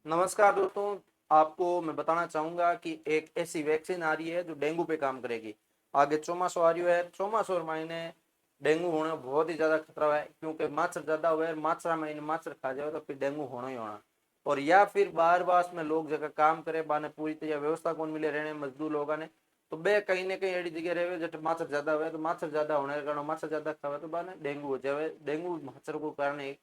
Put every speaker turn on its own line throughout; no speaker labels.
नमस्कार दोस्तों। आपको मैं बताना चाहूंगा कि एक ऐसी वैक्सीन आ रही है जो डेंगू पे काम करेगी। आगे चौमासो आ रही है, चौमासो महीने डेंगू होने बहुत ही ज्यादा खतरा है, क्योंकि मच्छर ज्यादा हुआ है, माछरा महीने मच्छर खा जाए तो फिर डेंगू होना ही होना। और या फिर बाहर बास में लोग जगह काम करे बाने पूरी तरह व्यवस्था कौन मिले रहने मजदूर लोगों ने, तो बे कहीं ना कहीं एड़ी जगह रहे जब मच्छर ज्यादा हुआ तो मच्छर ज्यादा होने के कारण मच्छर ज्यादा खावे तो बाने डेंगू हो जाए। डेंगू मच्छर को कारण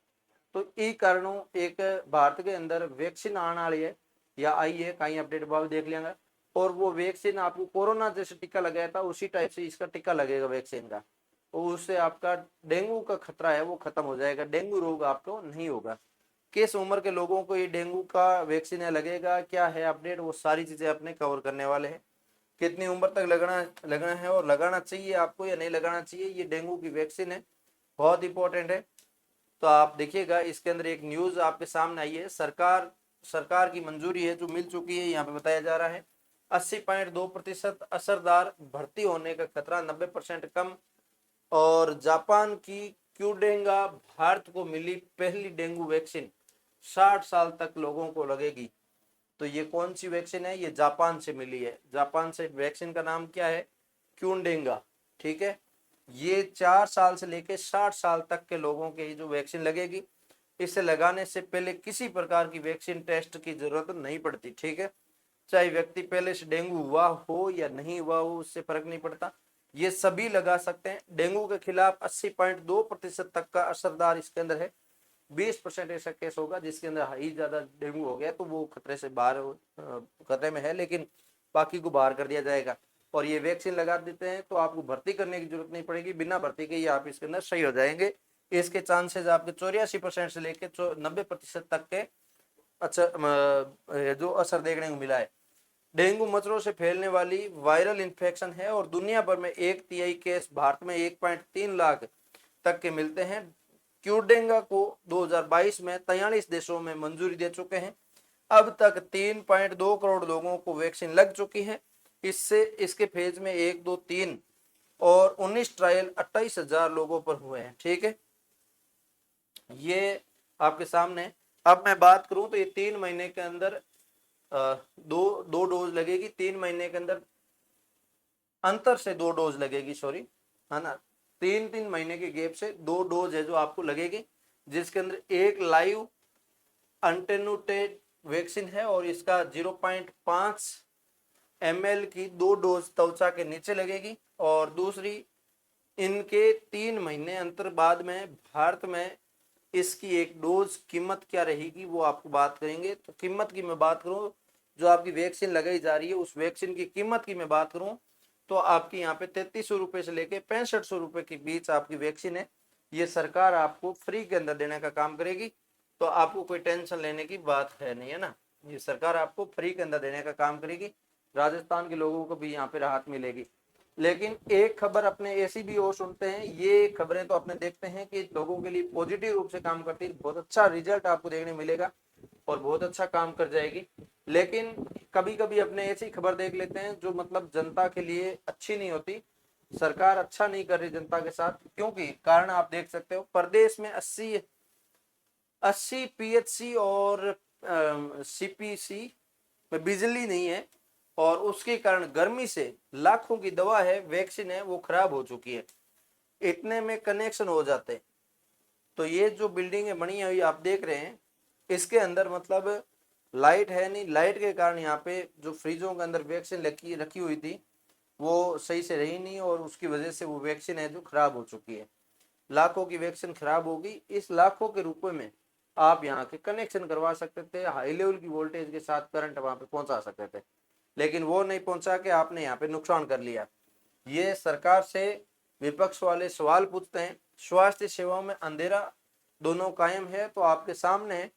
तो ई कारणों एक भारत के अंदर वैक्सीन आने वाली है या आई है, कहीं अपडेट भाव देख लेंगे। और वो वैक्सीन आपको कोरोना जैसे टीका लगाया था उसी टाइप से इसका टीका लगेगा वैक्सीन का, और उससे आपका डेंगू का खतरा है वो खत्म हो जाएगा, डेंगू रोग आपको नहीं होगा। किस उम्र के लोगों को ये डेंगू का वैक्सीन लगेगा, क्या है अपडेट, वो सारी चीजें अपने कवर करने वाले हैं। कितनी उम्र तक लगना लगना है और लगाना चाहिए आपको या नहीं लगाना चाहिए, ये डेंगू की वैक्सीन है, बहुत इंपॉर्टेंट है। तो आप देखिएगा इसके अंदर एक न्यूज आपके सामने आई है, सरकार सरकार की मंजूरी है जो मिल चुकी है, यहाँ पे बताया जा रहा है 80.2% असरदार, भर्ती होने का खतरा 90% कम। और जापान की क्यूडेंगा भारत को मिली पहली डेंगू वैक्सीन, 60 साल तक लोगों को लगेगी। तो ये कौन सी वैक्सीन है, ये जापान से मिली है। जापान से वैक्सीन का नाम क्या है, क्यूडेंगा। ठीक है, ये 4 साल से लेकर 60 साल तक के लोगों के जो वैक्सीन लगेगी, इसे लगाने से पहले किसी प्रकार की वैक्सीन टेस्ट की जरूरत नहीं पड़ती। ठीक है, चाहे व्यक्ति पहले से डेंगू हुआ हो या नहीं हुआ हो उससे फर्क नहीं पड़ता, ये सभी लगा सकते हैं। डेंगू के खिलाफ 80.2% तक का असरदार इसके अंदर है। 20% ऐसा केस होगा जिसके अंदर हाई ज्यादा डेंगू हो गया तो वो खतरे से बाहर खतरे में है, लेकिन बाकी को बाहर कर दिया जाएगा। और ये वैक्सीन लगा देते हैं तो आपको भर्ती करने की जरूरत नहीं पड़ेगी, बिना भर्ती के ही आप इसके अंदर सही हो जाएंगे। इसके चांसेस आपके 84% से लेकर 90% तक के अच्छा जो असर देखने को मिला है। डेंगू मच्छरों से फैलने वाली वायरल इन्फेक्शन है और दुनिया भर में 1/3 केस भारत में 1.3 लाख तक के मिलते हैं। क्यूडेंगा को 2022 में 43 देशों में मंजूरी दे चुके हैं। अब तक 3.2 करोड़ लोगों को वैक्सीन लग चुकी है। इससे इसके फेज में 1, 2, 3 और 19 ट्रायल 28,000 लोगों पर हुए हैं। ठीक है, ये आपके सामने। अब मैं बात करूं तो ये 3 महीने के अंदर दो दो डोज लगेगी, 3 महीने के अंदर अंतर से 2 डोज लगेगी, सॉरी, है ना। 3-3 महीने के गैप से 2 डोज है जो आपको लगेगी, जिसके अंदर एक लाइव अनटेनुटेड वैक्सीन है और इसका 0.5 ml की 2 डोज त्वचा के नीचे लगेगी। और दूसरी, इनके 3 महीने अंतर बाद में भारत में इसकी एक डोज कीमत क्या रहेगी वो आपको बात करेंगे। तो कीमत की मैं बात करूं, जो आपकी वैक्सीन लगाई जा रही है उस वैक्सीन की कीमत की मैं बात करूं तो आपकी यहाँ पे 3300 रुपये से लेके 6500 रुपये के बीच आपकी वैक्सीन है। ये सरकार आपको फ्री के अंदर देने का काम करेगी, तो आपको कोई टेंशन लेने की बात है नहीं, है ना। ये सरकार आपको फ्री के अंदर देने का काम करेगी, राजस्थान के लोगों को भी यहाँ पे राहत मिलेगी। लेकिन एक खबर अपने ऐसी भी और सुनते हैं, ये खबरें तो अपने देखते हैं कि लोगों के लिए पॉजिटिव रूप से काम करती है, बहुत अच्छा रिजल्ट आपको देखने मिलेगा और बहुत अच्छा काम कर जाएगी। लेकिन कभी कभी अपने ऐसी खबर देख लेते हैं जो मतलब जनता के लिए अच्छी नहीं होती, सरकार अच्छा नहीं कर रही जनता के साथ, क्योंकि कारण आप देख सकते हो प्रदेश में 80 पीएचसी और सीपीसी में बिजली नहीं है, और उसके कारण गर्मी से लाखों की दवा है, वैक्सीन है, वो खराब हो चुकी है, इतने में कनेक्शन हो जाते हैं। तो ये जो बिल्डिंगें बनी हुई आप देख रहे हैं, इसके अंदर मतलब लाइट है नहीं, लाइट के कारण यहाँ पे जो फ्रिजों के अंदर वैक्सीन रखी रखी हुई थी वो सही से रही नहीं, और उसकी वजह से वो वैक्सीन है जो खराब हो चुकी है। लाखों की वैक्सीन खराब होगी, इस लाखों के रुपए में आप यहाँ के कनेक्शन करवा सकते थे, हाई लेवल की वोल्टेज के साथ करंट वहां पे पहुंचा सकते थे, लेकिन वो नहीं पहुंचा के आपने यहाँ पे नुकसान कर लिया। ये सरकार से विपक्ष वाले सवाल पूछते हैं, स्वास्थ्य सेवाओं में अंधेरा दोनों कायम है, तो आपके सामने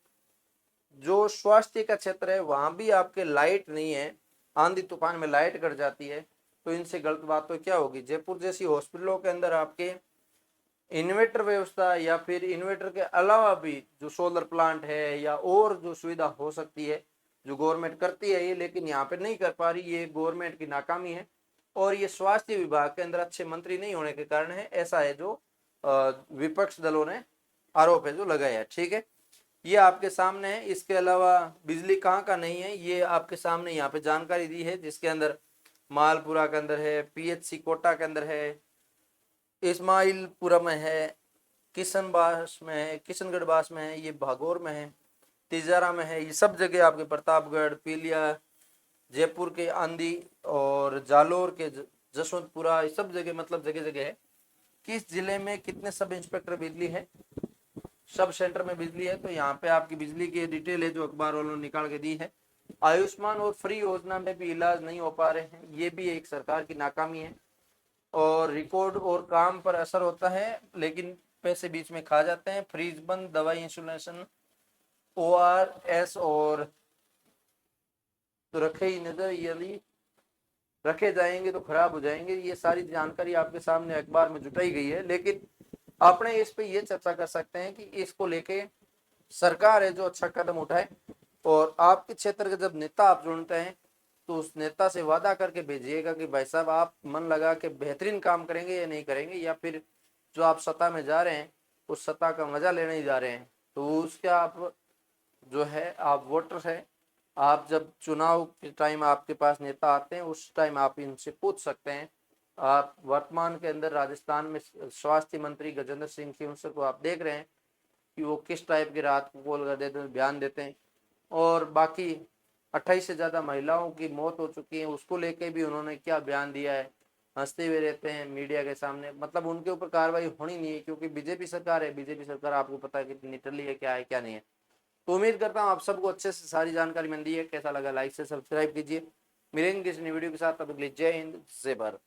जो स्वास्थ्य का क्षेत्र है वहां भी आपके लाइट नहीं है, आंधी तूफान में लाइट कट जाती है, तो इनसे गलत बात तो क्या होगी। जयपुर जैसी हॉस्पिटलों के अंदर आपके इन्वर्टर व्यवस्था या फिर इन्वर्टर के अलावा भी जो सोलर प्लांट है या और जो सुविधा हो सकती है जो गवर्नमेंट करती है ये, लेकिन यहाँ पे नहीं कर पा रही, ये गवर्नमेंट की नाकामी है और ये स्वास्थ्य विभाग के अंदर अच्छे मंत्री नहीं होने के कारण है, ऐसा है जो विपक्ष दलों ने आरोप है जो लगाया है। ठीक है, ये आपके सामने है। इसके अलावा बिजली कहाँ का नहीं है ये आपके सामने यहाँ पे जानकारी दी है, जिसके अंदर मालपुरा के अंदर है, पीएचसी कोटा के अंदर है, इस्माइलपुरा में है, किशनबास में है, किशनगढ़ बास में है, ये भागौर में है, तिजारा में है। ये सब जगह आपके प्रतापगढ़, पीलिया, जयपुर के आंधी और जालोर के जसवंतपुरा, ये सब जगह मतलब जगह जगह है। किस जिले में कितने सब इंस्पेक्टर बिजली है, सब सेंटर में बिजली है, तो यहाँ पे आपकी बिजली की डिटेल है जो अखबार वालों ने निकाल के दी है। आयुष्मान और फ्री योजना में भी इलाज नहीं हो पा रहे हैं, ये भी एक सरकार की नाकामी है। और रिकॉर्ड और काम पर असर होता है लेकिन पैसे बीच में खा जाते हैं। फ्रीज बंद, दवाई, इंसुलेशन, ORS और तो रखे ही नजर, यदि रखे जाएंगे तो खराब हो जाएंगे। ये सारी जानकारी आपके सामने अखबार में जुटाई गई है, लेकिन अपने इस पे ये चर्चा कर सकते हैं कि इसको लेके सरकार है जो अच्छा कदम उठाए। और आपके क्षेत्र के जब नेता आप चुनते हैं तो उस नेता से वादा करके भेजिएगा कि भाई साहब आप मन लगा के बेहतरीन काम करेंगे या नहीं करेंगे, या फिर जो आप सत्ता में जा रहे हैं उस सत्ता का मजा लेने ही जा रहे हैं। तो उसके आप जो है आप वोटर है, आप जब चुनाव के टाइम आपके पास नेता आते हैं उस टाइम आप इनसे पूछ सकते हैं। आप वर्तमान के अंदर राजस्थान में स्वास्थ्य मंत्री गजेंद्र सिंह खींवसर को आप देख रहे हैं कि वो किस टाइप की रात को कॉल कर देते हैं, बयान देते हैं। और बाकी 28 से ज़्यादा महिलाओं की मौत हो चुकी है, उसको लेके भी उन्होंने क्या बयान दिया है, हंसते हुए रहते हैं मीडिया के सामने। मतलब उनके ऊपर कार्रवाई होनी नहीं है क्योंकि बीजेपी सरकार है। बीजेपी सरकार आपको पता है कितनी टली है क्या नहीं है। तो उम्मीद करता हूँ आप सबको अच्छे से सारी जानकारी मिल दी है। कैसा लगा लाइक से सब्सक्राइब कीजिए। मिलेंगे किसी नई वीडियो के साथ, तब तक के लिए जय हिंद, जय भारत।